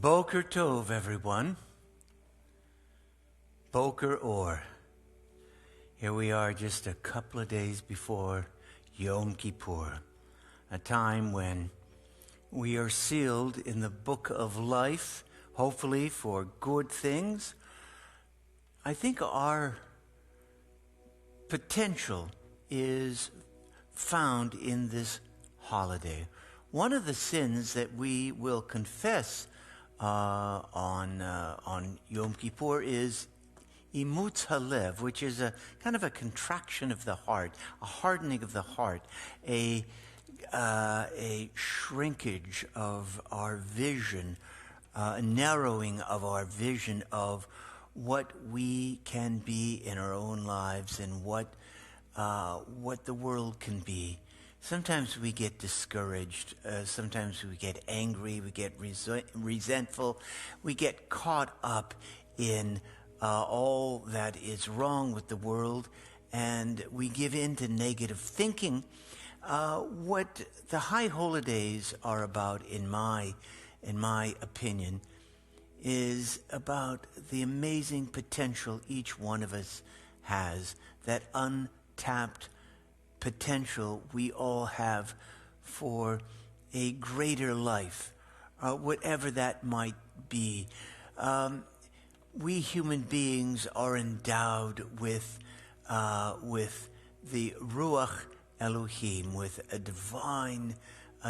Boker Tov, everyone. Boker Or. Here we are just a couple of days before Yom Kippur, a time when we are sealed in the book of life, hopefully for good things. I think our potential is found in this holiday. One of the sins that we will confess on Yom Kippur is imutz halev, which is a kind of a contraction of the heart, a hardening of the heart, a shrinkage of our vision, a narrowing of our vision of what we can be in our own lives and what the world can be. Sometimes we get discouraged. Sometimes we get angry. We get resentful. We get caught up in all that is wrong with the world, and we give in to negative thinking. What the high holidays are about, in my opinion, is about the amazing potential each one of us has, that untapped potential we all have for a greater life, whatever that might be. We human beings are endowed with the Ruach Elohim, with a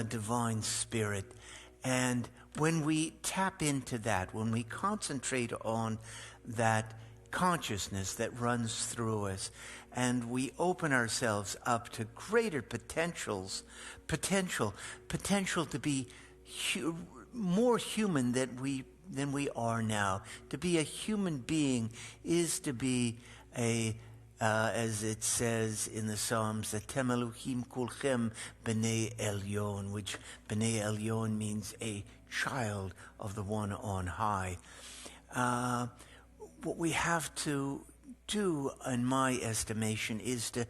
divine spirit. And when we tap into that, when we concentrate on that consciousness that runs through us, and we open ourselves up to greater potential to be more human than we are now. To be a human being is to be as it says in the Psalms, Atem Elohim kulchem b'nei Elyon, which b'nei Elyon means a child of the one on high. What we have to do, in my estimation, is to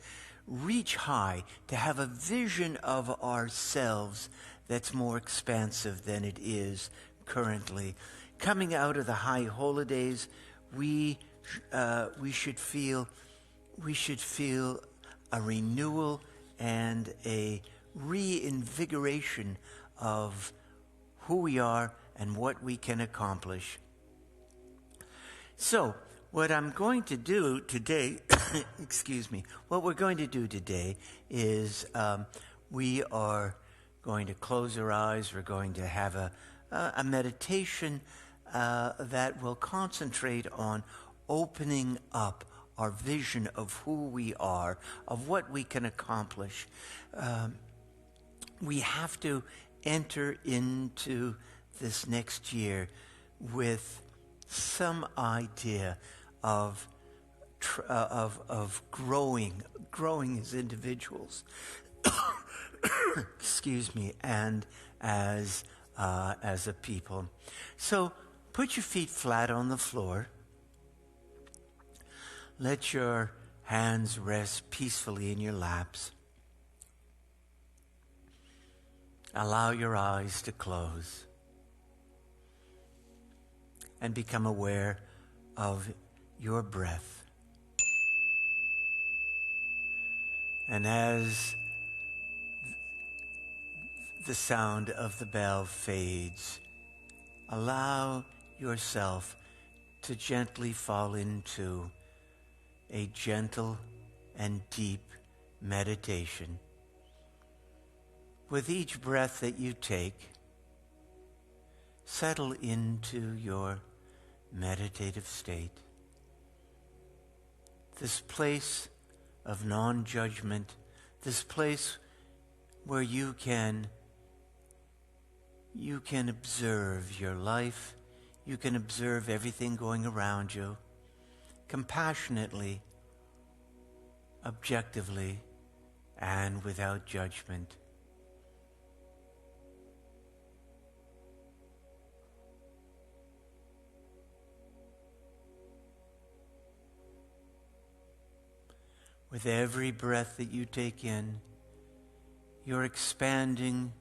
reach high, to have a vision of ourselves that's more expansive than it is currently. Coming out of the high holidays, we should feel a renewal and a reinvigoration of who we are and what we can accomplish. So, what I'm going to do today, what we're going to do today is we are going to close our eyes. We're going to have a meditation that will concentrate on opening up our vision of who we are, of what we can accomplish. We have to enter into this next year with some idea of growing as individuals, and as a people. So put your feet flat on the floor. Let your hands rest peacefully in your laps. Allow your eyes to close and become aware of your breath. And as the sound of the bell fades, allow yourself to gently fall into a gentle and deep meditation. With each breath that you take, settle into your meditative state. This place of non-judgment, this place where you can observe your life, you can observe everything going around you, compassionately, objectively, and without judgment. With every breath that you take in, you're expanding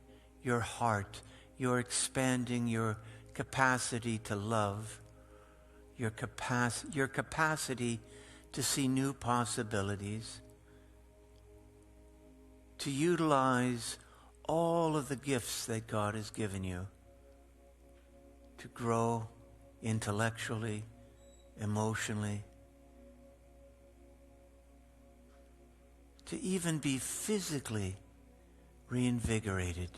your heart, you're expanding your capacity to love, your capacity to see new possibilities, to utilize all of the gifts that God has given you to grow intellectually, emotionally, to even be physically reinvigorated.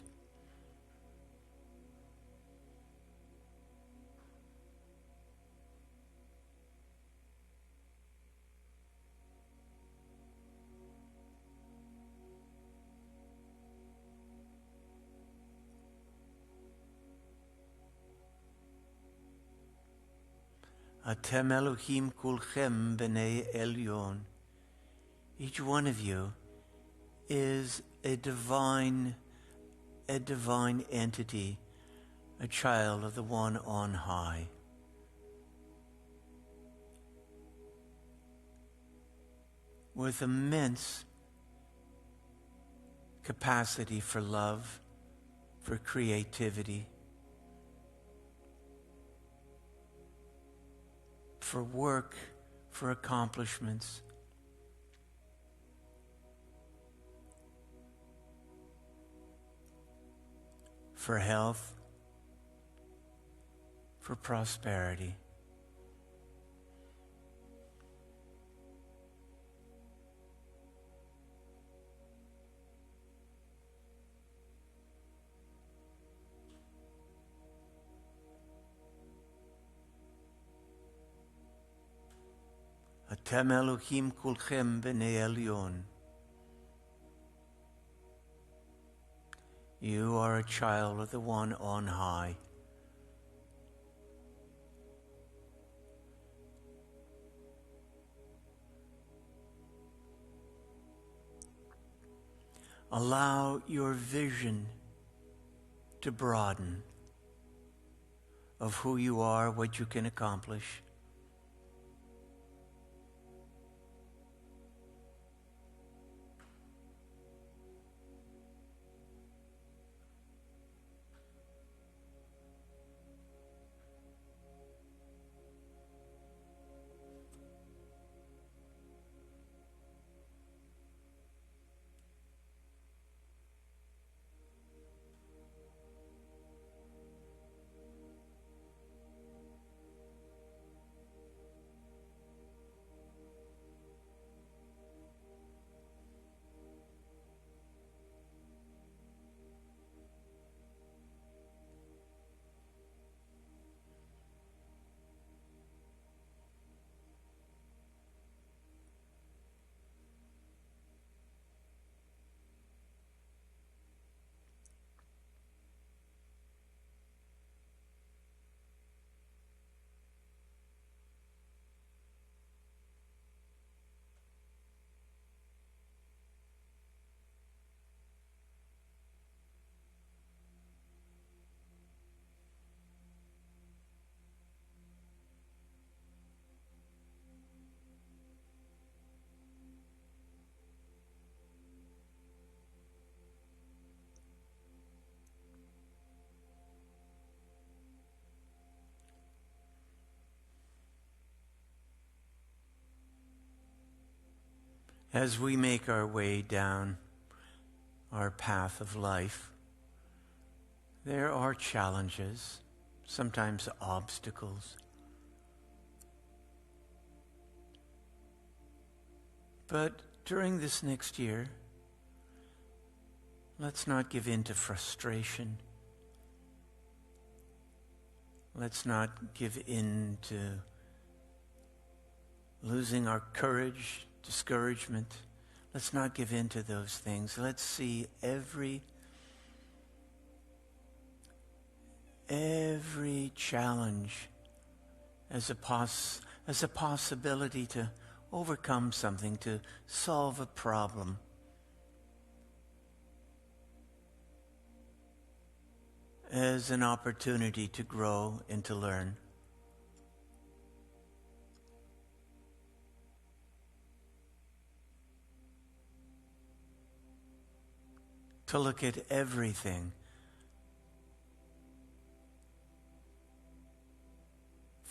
Atem Elohim kulchem b'nei Elyon. Each one of you is a divine entity, a child of the One on high. With immense capacity for love, for creativity, for work, for accomplishments. For health, for prosperity. Atem Elohim kulchem b'nei Elyon. You are a child of the One on high. Allow your vision to broaden of who you are, what you can accomplish. As we make our way down our path of life, there are challenges, sometimes obstacles. But during this next year, let's not give in to frustration. Let's not give in to losing our courage, discouragement. Let's not give in to those things. Let's see every challenge as a possibility to overcome something, to solve a problem. As an opportunity to grow and to learn. To look at everything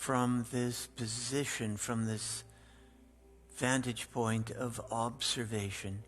from this position, from this vantage point of observation.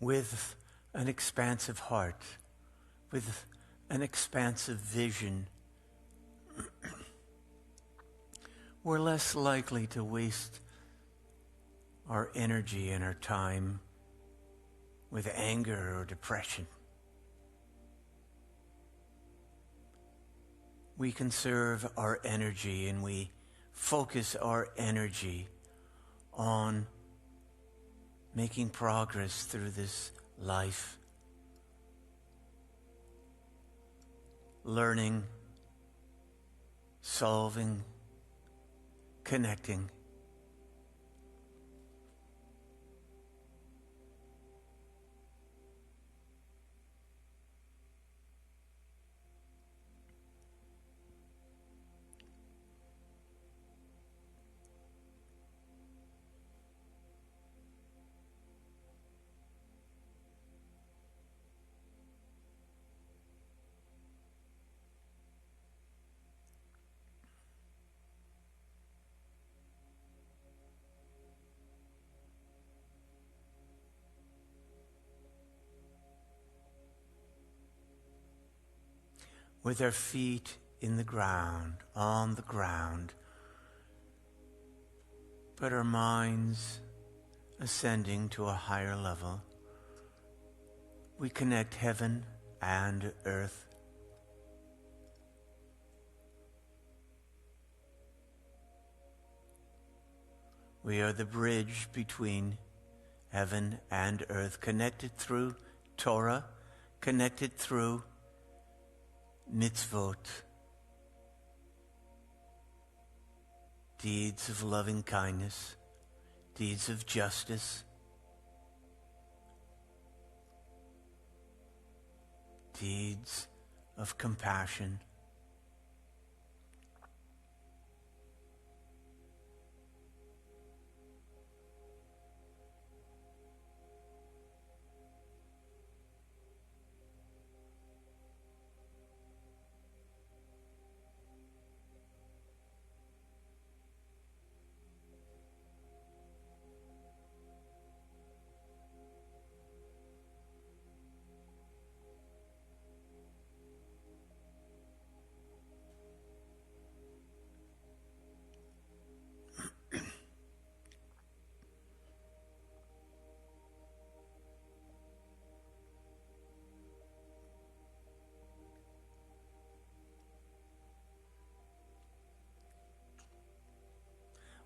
With an expansive heart, with an expansive vision, we're less likely to waste our energy and our time with anger or depression. We conserve our energy and we focus our energy on making progress through this life, learning, solving, connecting. With our feet in the ground, on the ground, but our minds ascending to a higher level, we connect heaven and earth. We are the bridge between heaven and earth, connected through Torah, connected through mitzvot, deeds of loving kindness, deeds of justice, deeds of compassion.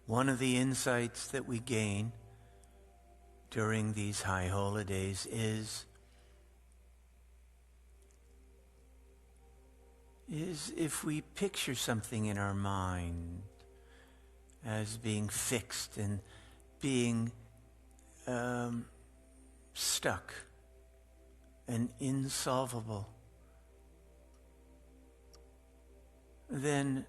One of the insights that we gain during these high holidays is if we picture something in our mind as being fixed and being stuck and insolvable, then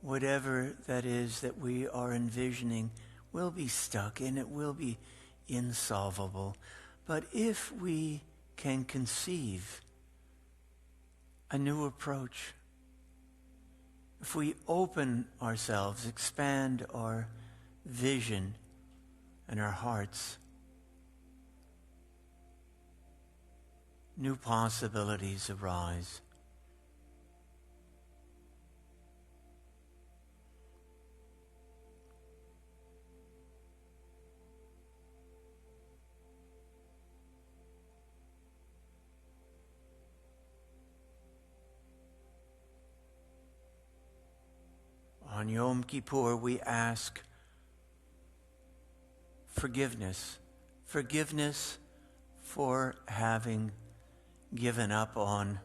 whatever that is that we are envisioning will be stuck and it will be insolvable. But if we can conceive a new approach, if we open ourselves, expand our vision in our hearts, new possibilities arise. On Yom Kippur, we ask forgiveness. Forgiveness for having given up on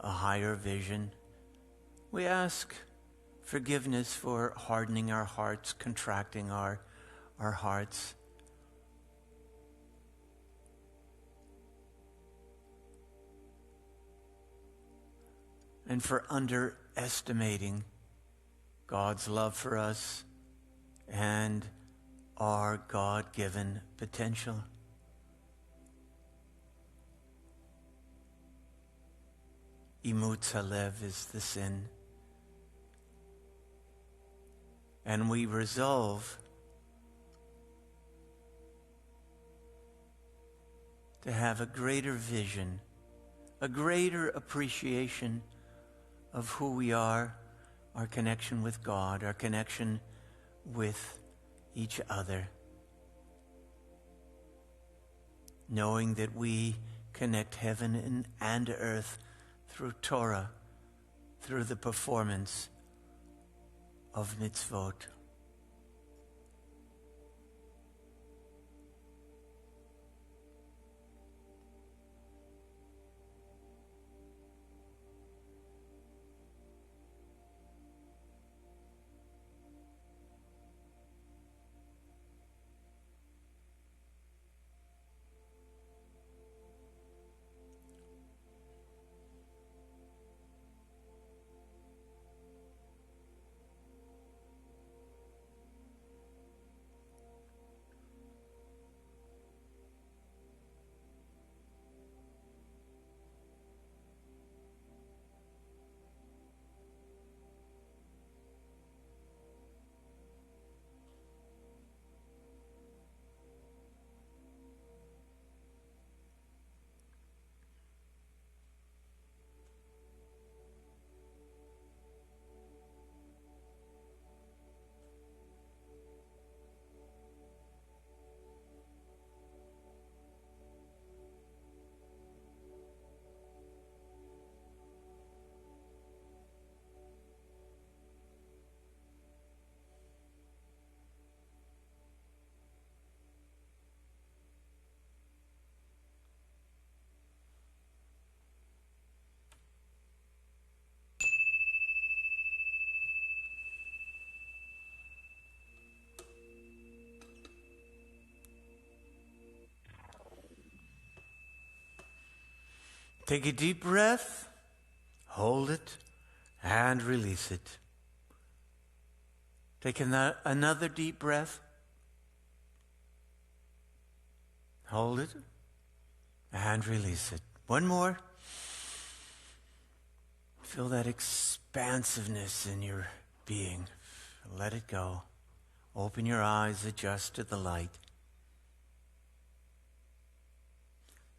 a higher vision. We ask forgiveness for hardening our hearts, contracting our hearts. And for underestimating God's love for us and our God-given potential. Imutz halev is the sin. And we resolve to have a greater vision, a greater appreciation of who we are, our connection with God, our connection with each other. Knowing that we connect heaven and earth through Torah, through the performance of mitzvot. Take a deep breath, hold it, and release it. Take another deep breath, hold it, and release it. One more. Feel that expansiveness in your being. Let it go. Open your eyes, adjust to the light.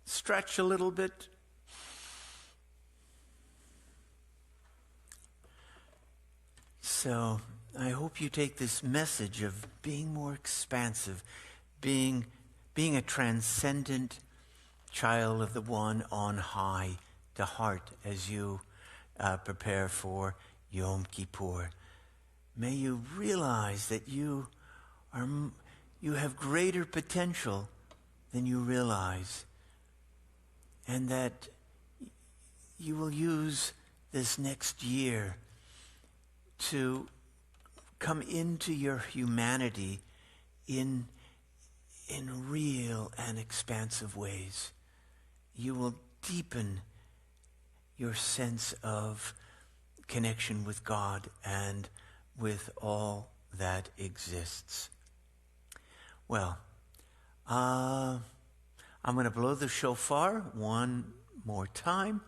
Stretch a little bit. So I hope you take this message of being more expansive, being a transcendent child of the one on high to heart as you prepare for Yom Kippur. May you realize that you have greater potential than you realize, and that you will use this next year to come into your humanity in real and expansive ways. You will deepen your sense of connection with God and with all that exists. Well, I'm going to blow the shofar one more time.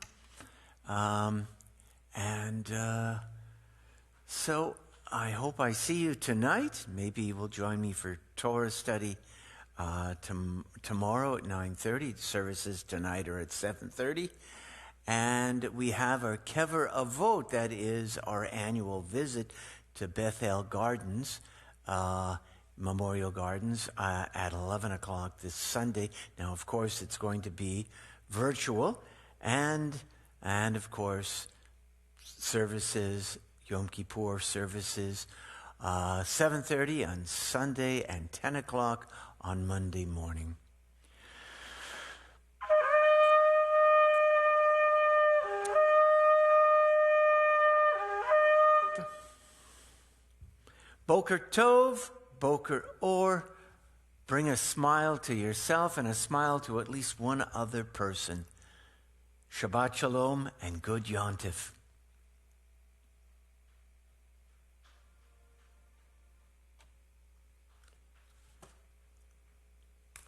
So I hope I see you tonight. Maybe you will join me for Torah study tomorrow at 9:30. The services tonight are at 7:30. And we have our Kever Avot, that is our annual visit to Bethel Gardens, Memorial Gardens, at 11 o'clock this Sunday. Now, of course, it's going to be virtual, and of course, services, Yom Kippur services, 7:30 on Sunday and 10 o'clock on Monday morning. Boker Tov, Boker Or, bring a smile to yourself and a smile to at least one other person. Shabbat Shalom and good Yontif.